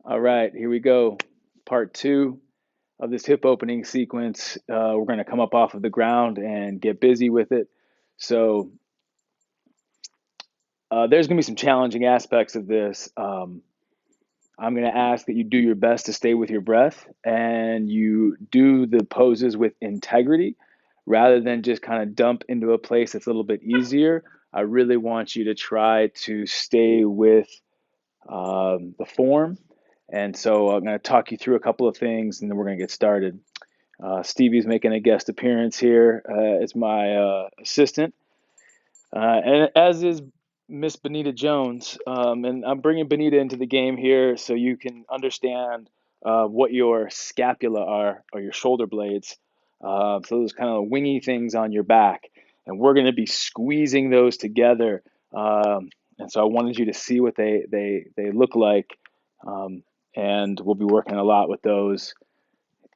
All right, here we go. Part two of this hip opening sequence. We're going to come up off of the ground and get busy with it. So there's going to be some challenging aspects of this. I'm going to ask that you do your best to stay with your breath and you do the poses with integrity rather than just kind of dump into a place that's a little bit easier. I really want you to try to stay with the form. And so I'm going to talk you through a couple of things and then we're going to get started. Stevie's making a guest appearance here as my assistant, and as is Miss Bonita Jones. And I'm bringing Bonita into the game here so you can understand what your scapula are, or your shoulder blades. So those kind of wingy things on your back, and we're going to be squeezing those together. And so I wanted you to see what they look like, and we'll be working a lot with those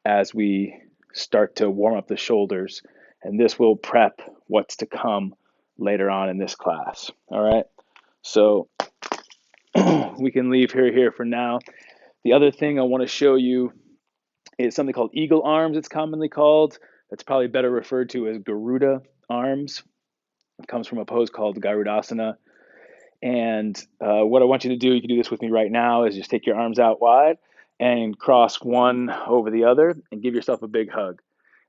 as we start to warm up the shoulders, and this will prep what's to come later on in this class. All right, so we can leave here for now. The other thing I want to show you is something called eagle arms. It's commonly called. It's probably better referred to as Garuda arms. It comes from a pose called Garudasana. And what I want you to do, you can do this with me right now, is just take your arms out wide and cross one over the other and give yourself a big hug.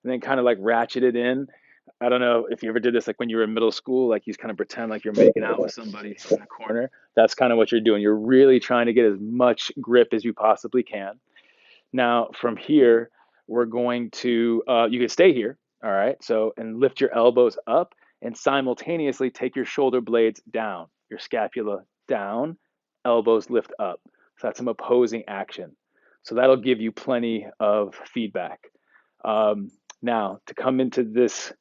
And then kind of like ratchet it in. I don't know if you ever did this like when you were in middle school, like you just kind of pretend like you're making out with somebody in the corner. That's kind of what you're doing. You're really trying to get as much grip as you possibly can. Now, from here, we're going to, you can stay here, all right? So, and lift your elbows up and simultaneously take your shoulder blades down, your scapula down, elbows lift up. So that's some opposing action. So that'll give you plenty of feedback. Now, to come into this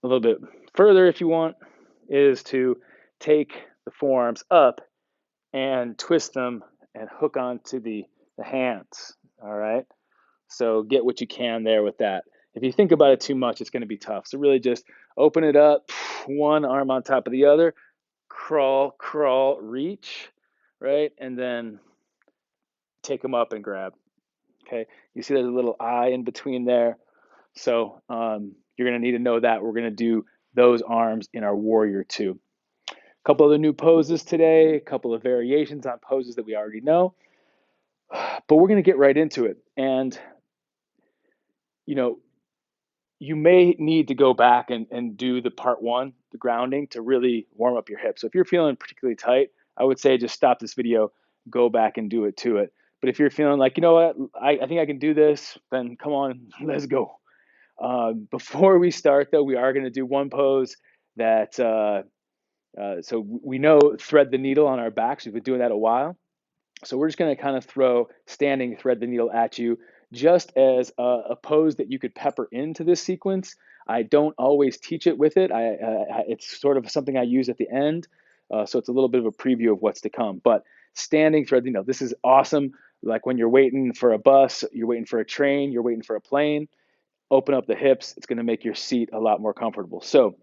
a little bit further, if you want, is to take the forearms up and twist them and hook onto the hands, all right? So get what you can there with that. If you think about it too much, it's going to be tough. So really just open it up, one arm on top of the other, crawl, crawl, reach, right? And then take them up and grab. Okay. You see there's a little eye in between there. So you're going to need to know that. We're going to do those arms in our warrior two. A couple other new poses today, a couple of variations on poses that we already know. But we're going to get right into it. And, you know, you may need to go back and do the part one, the grounding, to really warm up your hips. So if you're feeling particularly tight, I would say just stop this video, go back and do it to it. But if you're feeling like, you know what, I think I can do this, then come on, let's go. Before we start, though, we are going to do one pose that, so we know thread the needle on our backs. We've been doing that a while. So we're just going to kind of throw standing thread the needle at you just as a pose that you could pepper into this sequence. I don't always teach it with it. It's sort of something I use at the end. So it's a little bit of a preview of what's to come. But standing thread the needle, this is awesome. Like when you're waiting for a bus, you're waiting for a train, you're waiting for a plane, open up the hips. It's going to make your seat a lot more comfortable. So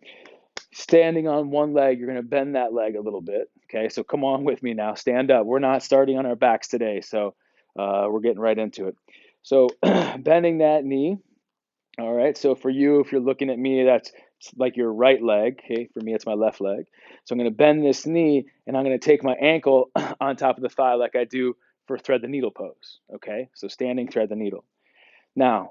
standing on one leg, you're going to bend that leg a little bit. Okay, so come on with me now. Stand up. We're not starting on our backs today, so we're getting right into it. So bending that knee. All right, so for you, if you're looking at me, that's like your right leg. Okay, for me, it's my left leg. So I'm going to bend this knee, and I'm going to take my ankle on top of the thigh like I do for thread the needle pose. Okay, so standing thread the needle. Now,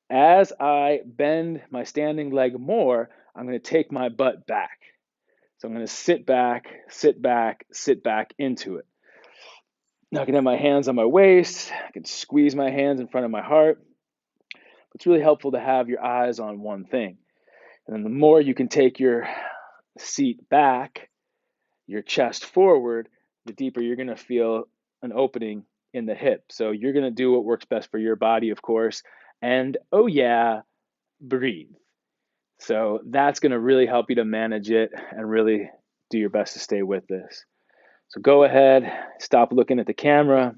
as I bend my standing leg more, I'm going to take my butt back. So I'm going to sit back, sit back, sit back into it. Now I can have my hands on my waist. I can squeeze my hands in front of my heart. It's really helpful to have your eyes on one thing. And then the more you can take your seat back, your chest forward, the deeper you're going to feel an opening in the hip. So you're going to do what works best for your body, of course. And oh yeah, breathe. So that's going to really help you to manage it and really do your best to stay with this. So go ahead, stop looking at the camera,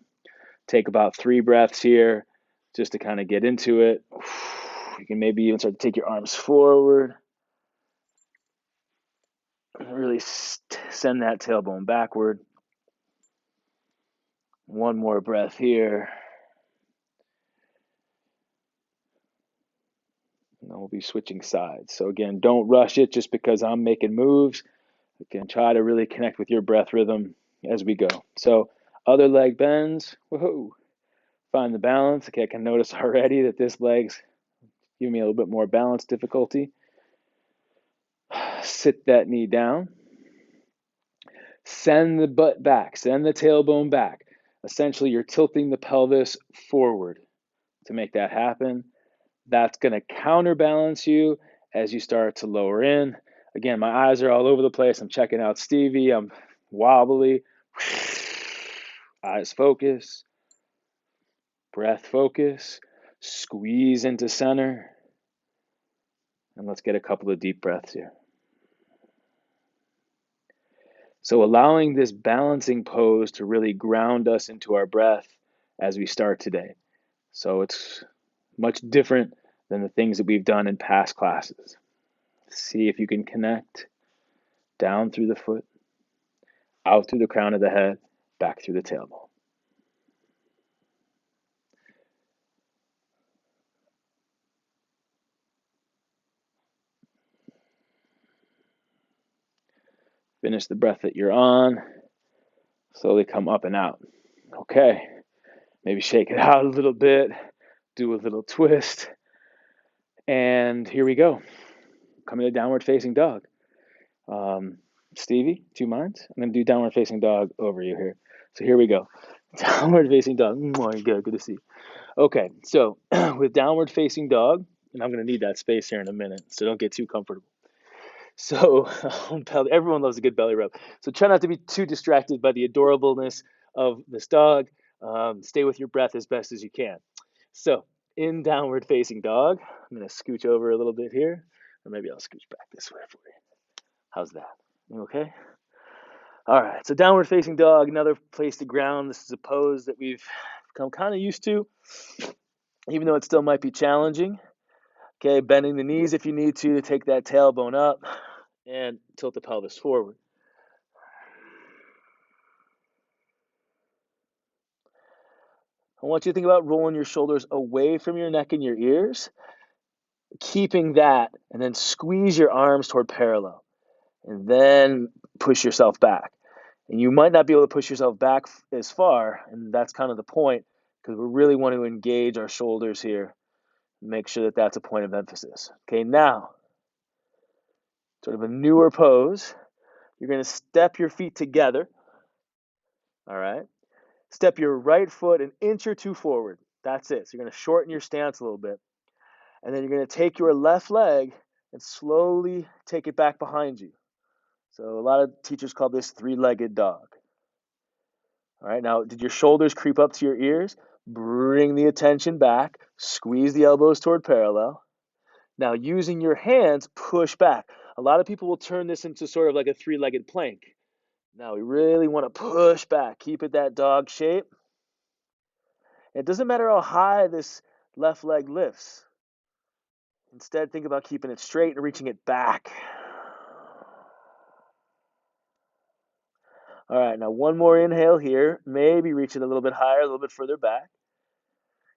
take about 3 breaths here just to kind of get into it. You can maybe even start to take your arms forward. Really send that tailbone backward. One more breath here. And then we'll be switching sides. So again, don't rush it just because I'm making moves. Again, try to really connect with your breath rhythm as we go. So other leg bends. Whoa. Find the balance. Okay, I can notice already that this leg's giving me a little bit more balance difficulty. Sit that knee down. Send the butt back. Send the tailbone back. Essentially, you're tilting the pelvis forward to make that happen. That's going to counterbalance you as you start to lower in. Again, my eyes are all over the place. I'm checking out Stevie. I'm wobbly. Eyes focus. Breath focus. Squeeze into center. And let's get a couple of deep breaths here. So allowing this balancing pose to really ground us into our breath as we start today. So it's much different than the things that we've done in past classes. See if you can connect down through the foot, out through the crown of the head, back through the tailbone. Finish the breath that you're on. Slowly come up and out. Okay, maybe shake it out a little bit, do a little twist, and here we go. Coming to downward facing dog. Stevie, do you mind? I'm going to do downward facing dog over you here. So here we go. Downward facing dog. Good to see you. Okay, so with downward facing dog, and I'm going to need that space here in a minute, so don't get too comfortable. So everyone loves a good belly rub. So try not to be too distracted by the adorableness of this dog. Stay with your breath as best as you can. So in downward facing dog, I'm going to scooch over a little bit here, or maybe I'll scooch back this way for you. How's that? Okay. All right. So downward facing dog, another place to ground. This is a pose that we've become kind of used to, even though it still might be challenging. Okay, bending the knees if you need to take that tailbone up and tilt the pelvis forward. I want you to think about rolling your shoulders away from your neck and your ears, keeping that, and then squeeze your arms toward parallel, and then push yourself back. And you might not be able to push yourself back as far, and that's kind of the point, because we really want to engage our shoulders here. Make sure that that's a point of emphasis. Okay, now, sort of a newer pose. You're going to step your feet together. All right. Step your right foot an inch or two forward. That's it. So you're going to shorten your stance a little bit. And then you're going to take your left leg and slowly take it back behind you. So a lot of teachers call this three-legged dog. All right. Now, did your shoulders creep up to your ears? Bring the attention back. Squeeze the elbows toward parallel. Now, using your hands, push back. A lot of people will turn this into sort of like a three-legged plank. Now, we really want to push back. Keep it that dog shape. It doesn't matter how high this left leg lifts. Instead, think about keeping it straight and reaching it back. All right, now one more inhale here. Maybe reach it a little bit higher, a little bit further back.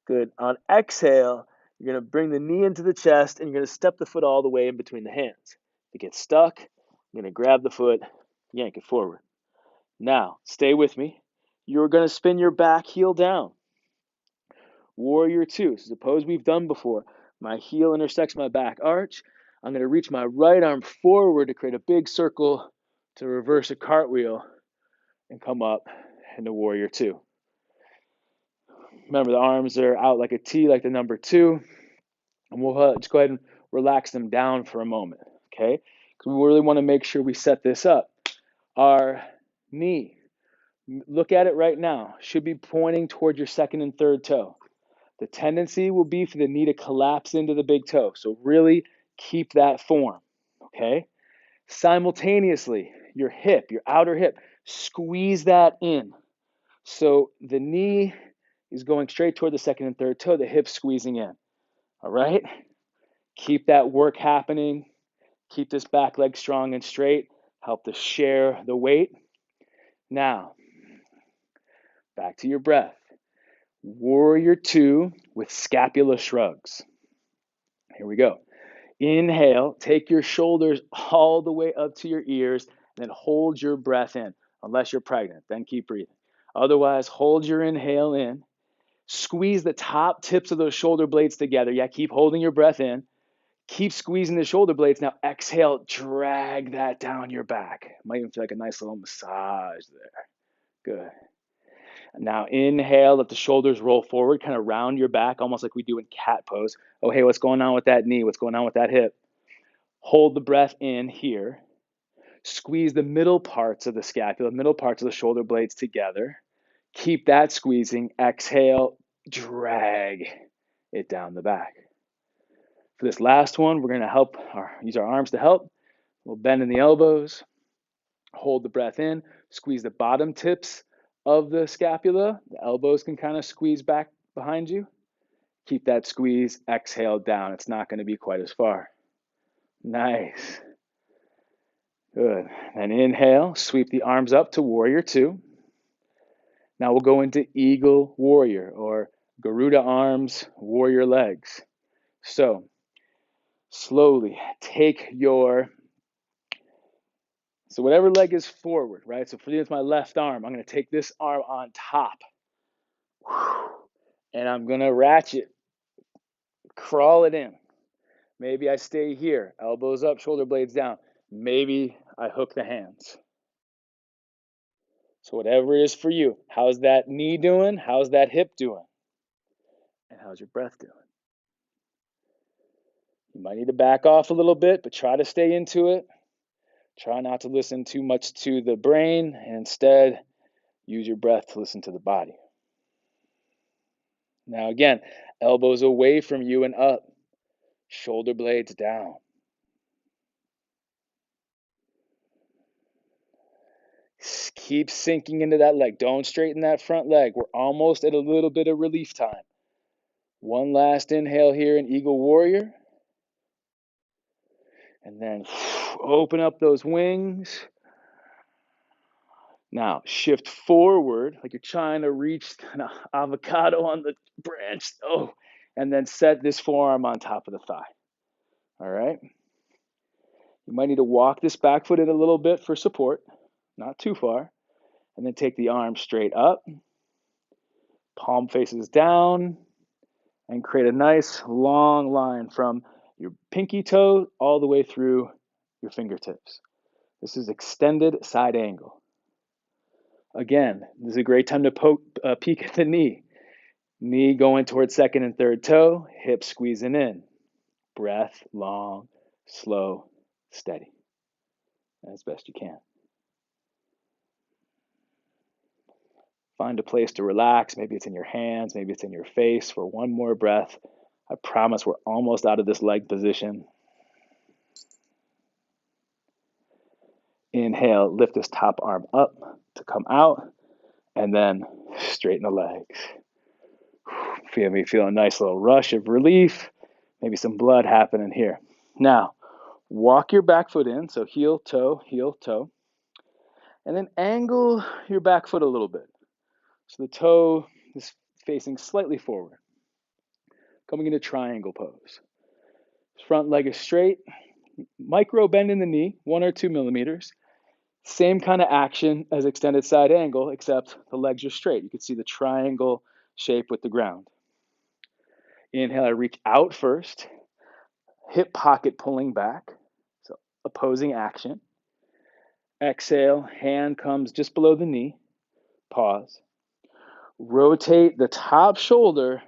Good. On exhale, you're going to bring the knee into the chest and you're going to step the foot all the way in between the hands. If it gets stuck, you're going to grab the foot, yank it forward. Now, stay with me. You're going to spin your back heel down. Warrior two. This is a pose we've done before. My heel intersects my back arch. I'm going to reach my right arm forward to create a big circle to reverse a cartwheel and come up into warrior two. Remember, the arms are out like a T, like the number 2. And we'll just go ahead and relax them down for a moment, okay? Because we really want to make sure we set this up. Our knee, look at it right now, should be pointing toward your second and third toe. The tendency will be for the knee to collapse into the big toe. So really keep that form, okay? Simultaneously, your hip, your outer hip, squeeze that in. So the knee is going straight toward the second and third toe, the hip squeezing in, all right? Keep that work happening. Keep this back leg strong and straight. Help to share the weight. Now, Back to your breath. Warrior two with scapula shrugs. Here we go. Inhale, take your shoulders all the way up to your ears, and then hold your breath in, unless you're pregnant, then keep breathing. Otherwise, hold your inhale in. Squeeze the top tips of those shoulder blades together. Yeah, keep holding your breath in. Keep squeezing the shoulder blades. Now exhale, drag that down your back. Might even feel like a nice little massage there. Good. Now inhale, let the shoulders roll forward, kind of round your back, almost like we do in cat pose. Oh, hey, what's going on with that knee? What's going on with that hip? Hold the breath in here. Squeeze the middle parts of the scapula, middle parts of the shoulder blades together. Keep that squeezing. Exhale, drag it down the back. For this last one, we're going to use our arms to help. We'll bend in the elbows, hold the breath in, squeeze the bottom tips of the scapula. The elbows can kind of squeeze back behind you. Keep that squeeze, exhale down. It's not going to be quite as far. Nice. Good. And inhale, sweep the arms up to warrior two. Now we'll go into eagle warrior or Garuda arms, warrior legs. So slowly take so whatever leg is forward, right? So for me, it's my left arm. I'm going to take this arm on top. And I'm going to ratchet, crawl it in. Maybe I stay here, elbows up, shoulder blades down. Maybe I hook the hands. So whatever it is for you, how's that knee doing? How's that hip doing? And how's your breath doing? You might need to back off a little bit, but try to stay into it. Try not to listen too much to the brain, and instead use your breath to listen to the body. Now again, elbows away from you and up, shoulder blades down. Keep sinking into that leg. Don't straighten that front leg. We're almost at a little bit of relief time. One last inhale here in Eagle Warrior. And then open up those wings. Now shift forward like you're trying to reach an avocado on the branch. Oh, and then set this forearm on top of the thigh. All right. You might need to walk this back foot in a little bit for support, not too far. And then take the arm straight up. Palm faces down. And create a nice long line from your pinky toe all the way through your fingertips. This is extended side angle. Again, this is a great time to peek at the knee. Knee going towards second and third toe, hip squeezing in. Breath long, slow, steady, as best you can. Find a place to relax. Maybe it's in your hands, maybe it's in your face for one more breath. I promise we're almost out of this leg position. Inhale, lift this top arm up to come out, and then straighten the legs. Feel a nice little rush of relief, maybe some blood happening here. Now, walk your back foot in, so heel, toe, and then angle your back foot a little bit. So the toe is facing slightly forward, coming into triangle pose. Front leg is straight, micro bend in the knee, 1 or 2 millimeters. Same kind of action as extended side angle, except the legs are straight. You can see the triangle shape with the ground. Inhale, I reach out first, hip pocket pulling back, so opposing action. Exhale, hand comes just below the knee, pause. Rotate the top shoulder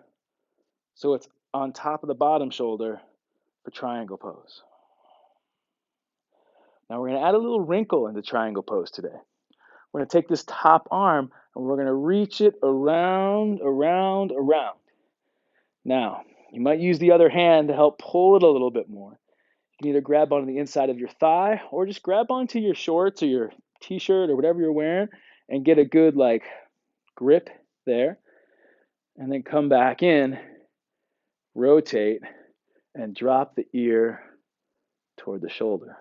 so it's on top of the bottom shoulder for triangle pose. Now we're going to add a little wrinkle into triangle pose today. We're going to take this top arm and we're going to reach it around. Now, you might use the other hand to help pull it a little bit more. You can either grab onto the inside of your thigh or just grab onto your shorts or your t-shirt or whatever you're wearing and get a good grip there. And then come back in, rotate, and drop the ear toward the shoulder.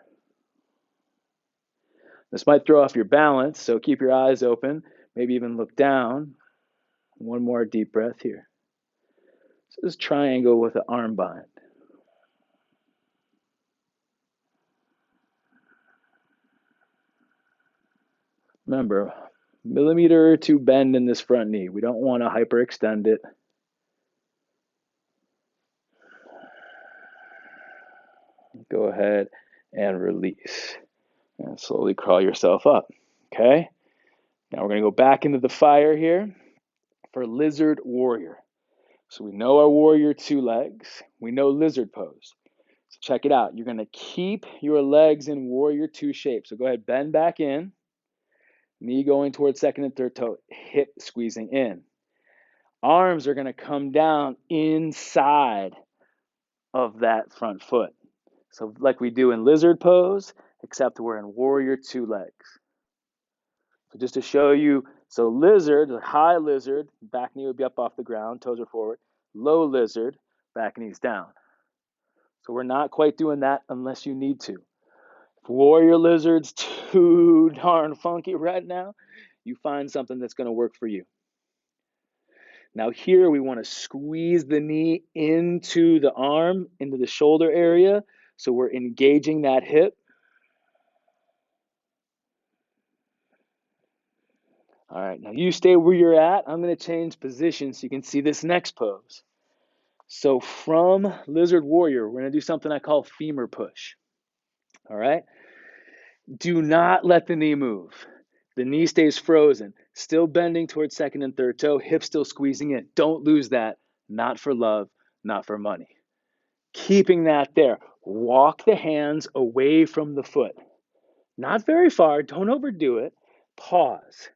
This might throw off your balance, so keep your eyes open, maybe even look down. One more deep breath here. So this triangle with an arm bind. Remember, millimeter or two bend in this front knee. We don't want to hyperextend it. Go ahead and release. And slowly crawl yourself up. Okay? Now we're going to go back into the fire here for lizard warrior. So we know our warrior 2 legs. We know lizard pose. So check it out. You're going to keep your legs in warrior 2 shape. So go ahead, bend back in. Knee going towards second and third toe, hip squeezing in. Arms are going to come down inside of that front foot. So like we do in lizard pose, except we're in warrior 2 legs. So just to show you, so lizard, high lizard, back knee would be up off the ground, toes are forward. Low lizard, back knee's down. So we're not quite doing that unless you need to. If warrior lizard's too darn funky right now, you find something that's going to work for you. Now here we want to squeeze the knee into the arm, into the shoulder area, so we're engaging that hip. All right, now you stay where you're at. I'm going to change position so you can see this next pose. So from lizard warrior, we're going to do something I call femur push. All right? Do not let the knee move. The knee stays frozen, still bending towards second and third toe, hip still squeezing in. Don't lose that. Not for love, not for money. Keeping that there. Walk the hands away from the foot. Not very far. Don't overdo it. Pause.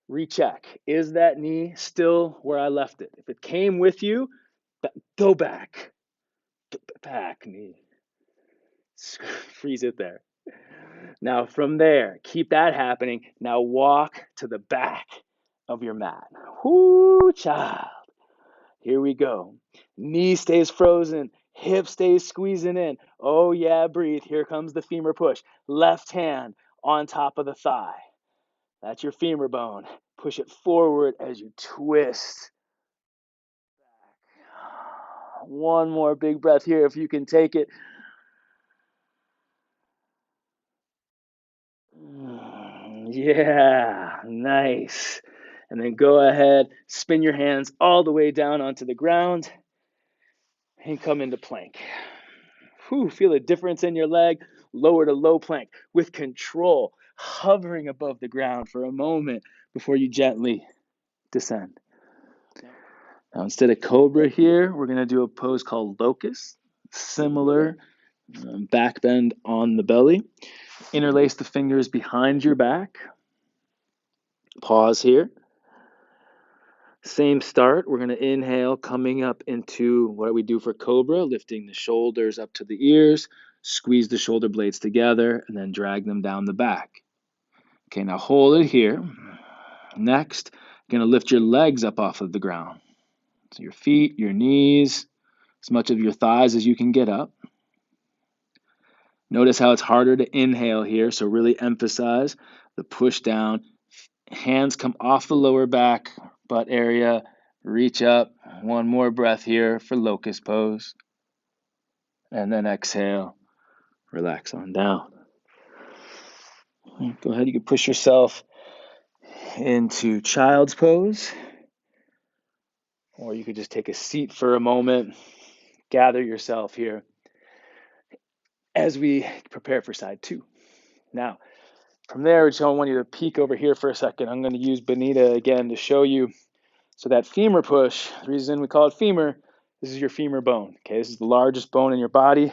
Recheck. Is that knee still where I left it? If it came with you, go back. Back knee. Freeze it there. Now from there, keep that happening. Now walk to the back of your mat. Whoo, child. Here we go. Knee stays frozen. Hip stays squeezing in. Oh yeah, breathe. Here comes the femur push. Left hand on top of the thigh. That's your femur bone. Push it forward as you twist. One more big breath here if you can take it. Yeah, nice. And then go ahead, spin your hands all the way down onto the ground and come into plank. Whew, feel a difference in your leg, lower to low plank with control, hovering above the ground for a moment before you gently descend. Now, instead of cobra here, we're going to do a pose called locust, similar back bend on the belly. Interlace the fingers behind your back. Pause here. Same start. We're going to inhale, coming up into what we do for cobra, lifting the shoulders up to the ears, squeeze the shoulder blades together, and then drag them down the back. Okay, now hold it here. Next, you're going to lift your legs up off of the ground. So your feet, your knees, as much of your thighs as you can get up. Notice how it's harder to inhale here, so really emphasize the push down. Hands come off the lower back, butt area, reach up. One more breath here for locust pose. And then exhale, relax on down. Go ahead, you can push yourself into child's pose. Or you could just take a seat for a moment, gather yourself here as we prepare for side 2. Now, from there, I want you to peek over here for a second. I'm going to use Bonita again to show you. So that femur push, the reason we call it femur, this is your femur bone. Okay, this is the largest bone in your body,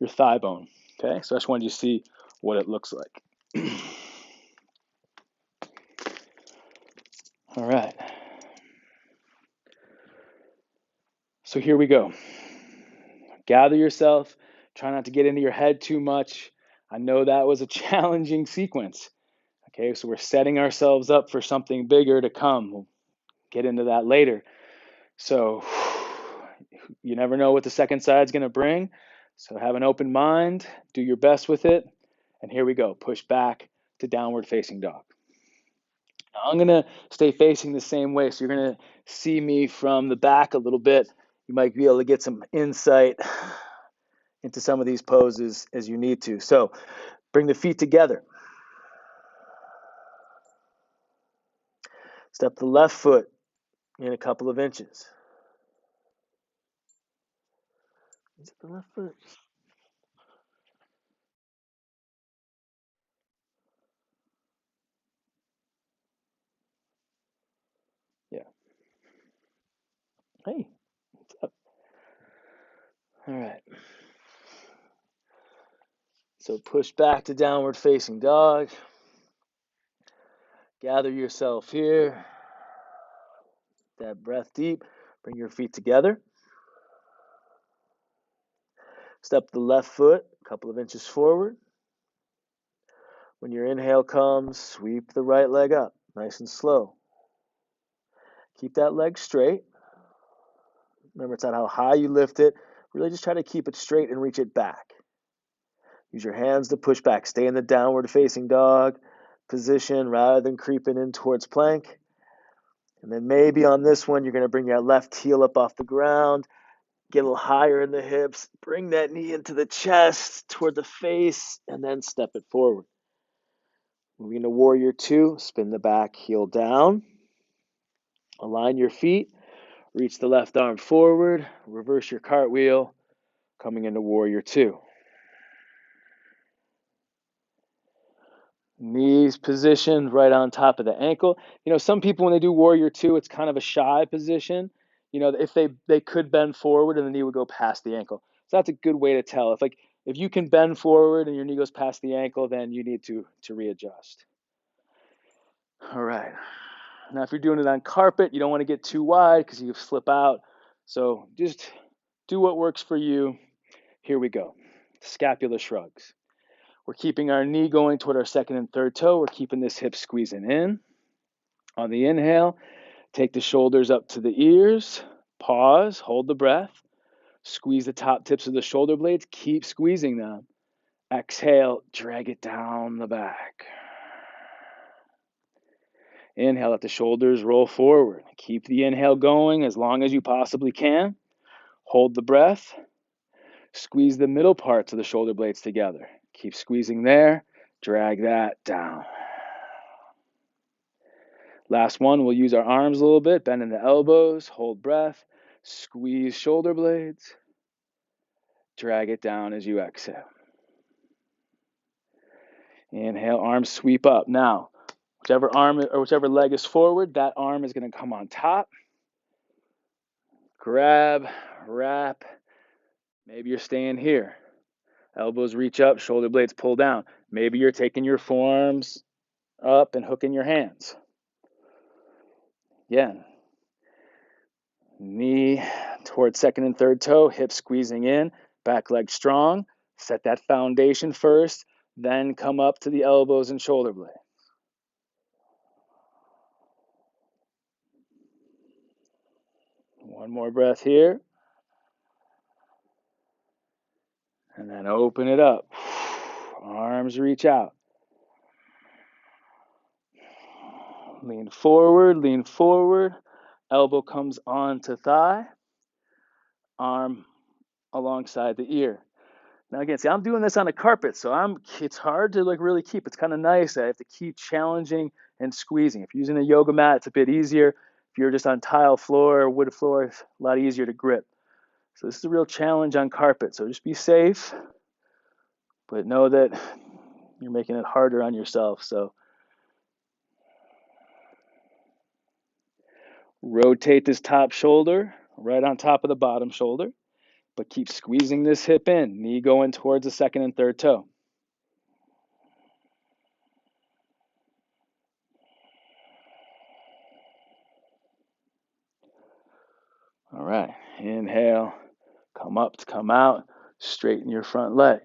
your thigh bone. Okay, so I just wanted you to see what it looks like. All right. So here we go. Gather yourself. Try not to get into your head too much. I know that was a challenging sequence. Okay, so we're setting ourselves up for something bigger to come. We'll get into that later. So you never know what the second side's going to bring. So have an open mind, do your best with it. And here we go. Push back to downward facing dog. Now I'm gonna stay facing the same way, so you're gonna see me from the back a little bit. You might be able to get some insight into some of these poses as you need to. So bring the feet together. Step the left foot in a couple of inches. Is it the left foot? Yeah. Hey, what's up? All right. So push back to downward facing dog. Gather yourself here. That breath deep. Bring your feet together. Step the left foot a couple of inches forward. When your inhale comes, sweep the right leg up, nice and slow. Keep that leg straight. Remember, it's not how high you lift it. Really just try to keep it straight and reach it back. Use your hands to push back. Stay in the downward facing dog position rather than creeping in towards plank. And then maybe on this one, you're going to bring your left heel up off the ground, get a little higher in the hips, bring that knee into the chest, toward the face, and then step it forward. Moving to warrior two, spin the back heel down. Align your feet, reach the left arm forward, reverse your cartwheel, coming into warrior two. Knees positioned right on top of the ankle. Some people when they do warrior two, it's kind of a shy position. If they could bend forward and the knee would go past the ankle. So that's a good way to tell. If you can bend forward and your knee goes past the ankle, then you need to readjust. All right. Now, if you're doing it on carpet, you don't want to get too wide because you slip out. So just do what works for you. Here we go. Scapula shrugs. We're keeping our knee going toward our second and third toe. We're keeping this hip squeezing in. On the inhale, take the shoulders up to the ears. Pause, hold the breath. Squeeze the top tips of the shoulder blades. Keep squeezing them. Exhale, drag it down the back. Inhale, let the shoulders roll forward. Keep the inhale going as long as you possibly can. Hold the breath. Squeeze the middle parts of the shoulder blades together. Keep squeezing there. Drag that down. Last one, we'll use our arms a little bit, bend in the elbows, hold breath, squeeze shoulder blades, drag it down as you exhale. Inhale, arms sweep up. Now, whichever arm or whichever leg is forward, that arm is going to come on top. Grab, wrap. Maybe you're staying here. Elbows reach up, shoulder blades pull down. Maybe you're taking your forearms up and hooking your hands. Again, knee towards second and third toe, hips squeezing in, back leg strong. Set that foundation first, then come up to the elbows and shoulder blades. One more breath here. And then open it up. Arms reach out. Lean forward. Elbow comes onto thigh. Arm alongside the ear. Now again, see, I'm doing this on a carpet, so it's hard to really keep. It's kind of nice. I have to keep challenging and squeezing. If you're using a yoga mat, it's a bit easier. If you're just on tile floor or wood floor, it's a lot easier to grip. So this is a real challenge on carpet. So just be safe, but know that you're making it harder on yourself. So rotate this top shoulder right on top of the bottom shoulder, but keep squeezing this hip in, knee going towards the second and third toe. All right, inhale, come up to come out, straighten your front leg.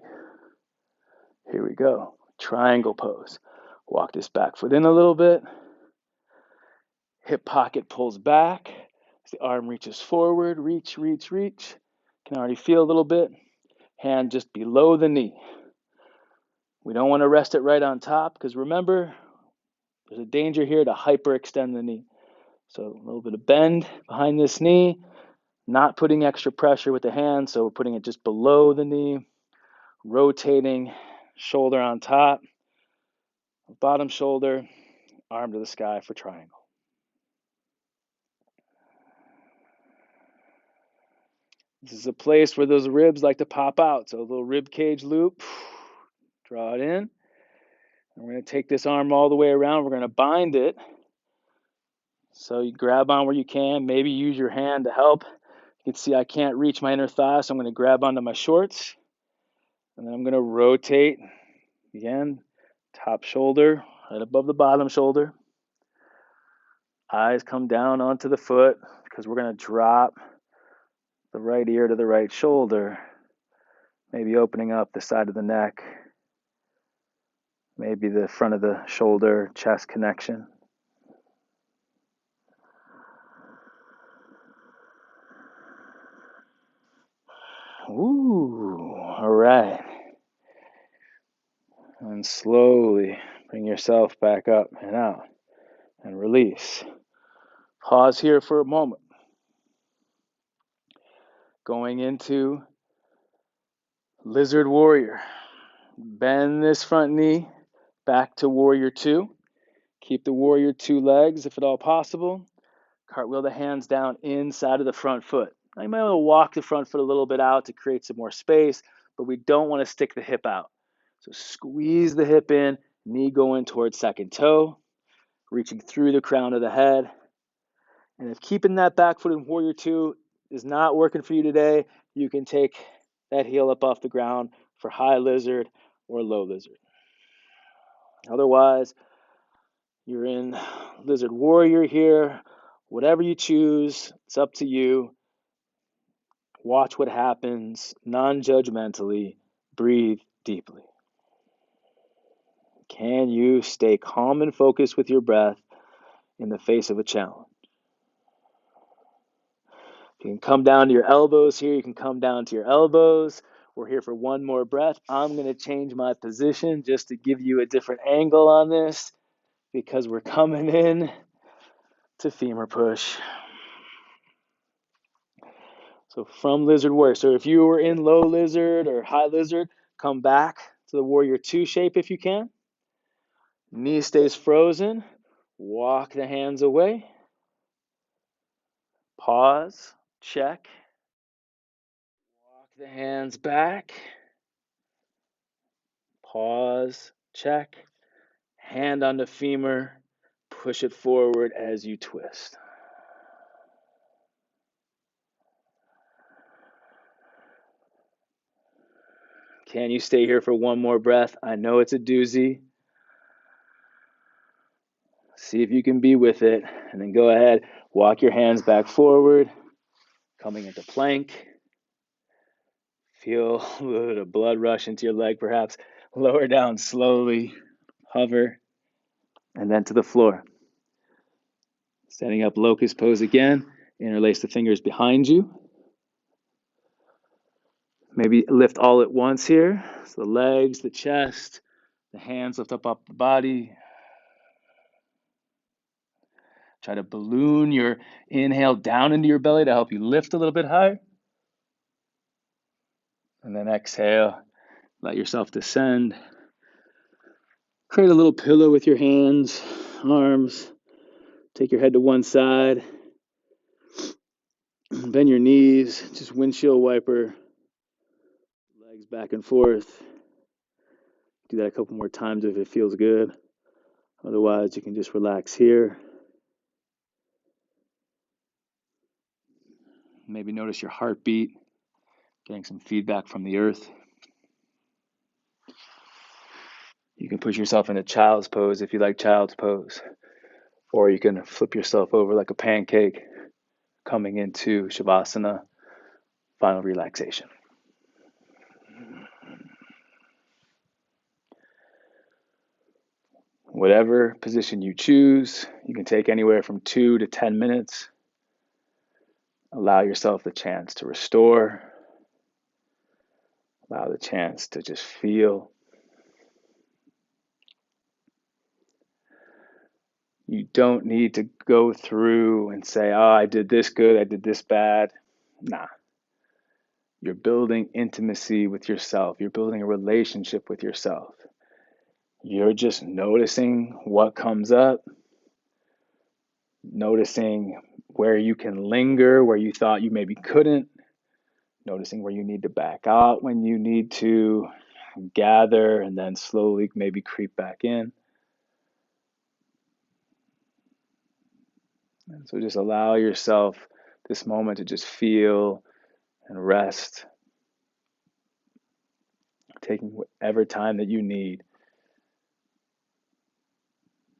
Here we go, triangle pose. Walk this back foot in a little bit. Hip pocket pulls back as the arm reaches forward, reach. Can already feel a little bit. Hand just below the knee. We don't want to rest it right on top because remember, There's a danger here to hyperextend the knee. So a little bit of bend behind this knee, not putting extra pressure with the hand, so we're putting it just below the knee, rotating, shoulder on top, bottom shoulder, arm to the sky for triangle. This is a place where those ribs like to pop out. So a little rib cage loop, draw it in. And we're going to take this arm all the way around. We're going to bind it. So you grab on where you can, maybe use your hand to help. You can see I can't reach my inner thigh, so I'm going to grab onto my shorts. And then I'm going to rotate, again, top shoulder, right above the bottom shoulder. Eyes come down onto the foot because we're going to drop the right ear to the right shoulder, maybe opening up the side of the neck, maybe the front of the shoulder, chest connection. Ooh, all right. And slowly bring yourself back up and out and release. Pause here for a moment. Going into Lizard Warrior. Bend this front knee back to Warrior 2. Keep the Warrior 2 legs if at all possible. Cartwheel the hands down inside of the front foot. Now you might want to walk the front foot a little bit out to create some more space, but we don't want to stick the hip out. So squeeze the hip in, knee going towards second toe, reaching through the crown of the head. And if keeping that back foot in Warrior 2 is not working for you today, you can take that heel up off the ground for high lizard or low lizard. Otherwise, you're in Lizard Warrior here. Whatever you choose, it's up to you. Watch what happens, non-judgmentally, breathe deeply. Can you stay calm and focused with your breath in the face of a challenge? You can come down to your elbows here. You can come down to your elbows. We're here for one more breath. I'm going to change my position just to give you a different angle on this because we're coming in to femur push. So from Lizard Warrior. So if you were in low lizard or high lizard, come back to the Warrior 2 shape if you can. Knee stays frozen. Walk the hands away. Pause. Check. Walk the hands back. Pause. Check. Hand on the femur. Push it forward as you twist. Can you stay here for one more breath? I know it's a doozy. See if you can be with it. And then go ahead. Walk your hands back forward. Coming into plank. Feel a little bit of blood rush into your leg, perhaps. Lower down slowly. Hover. And then to the floor. Standing up, locust pose again. Interlace the fingers behind you. Maybe lift all at once here. So the legs, the chest, the hands lift up the body. Try to balloon your inhale down into your belly to help you lift a little bit higher. And then exhale, let yourself descend. Create a little pillow with your hands, arms. Take your head to one side. Bend your knees, just windshield wiper. Legs back and forth. Do that a couple more times if it feels good. Otherwise, you can just relax here. Maybe notice your heartbeat, getting some feedback from the earth. You can push yourself into child's pose if you like child's pose. Or you can flip yourself over like a pancake, coming into Shavasana, final relaxation. Whatever position you choose, you can take anywhere from 2 to 10 minutes. Allow yourself the chance to restore. Allow the chance to just feel. You don't need to go through and say, oh, I did this good, I did this bad. Nah. You're building intimacy with yourself. You're building a relationship with yourself. You're just noticing what comes up, noticing where you can linger, where you thought you maybe couldn't, noticing where you need to back out when you need to gather and then slowly maybe creep back in. And so just allow yourself this moment to just feel and rest, taking whatever time that you need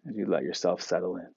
as you let yourself settle in.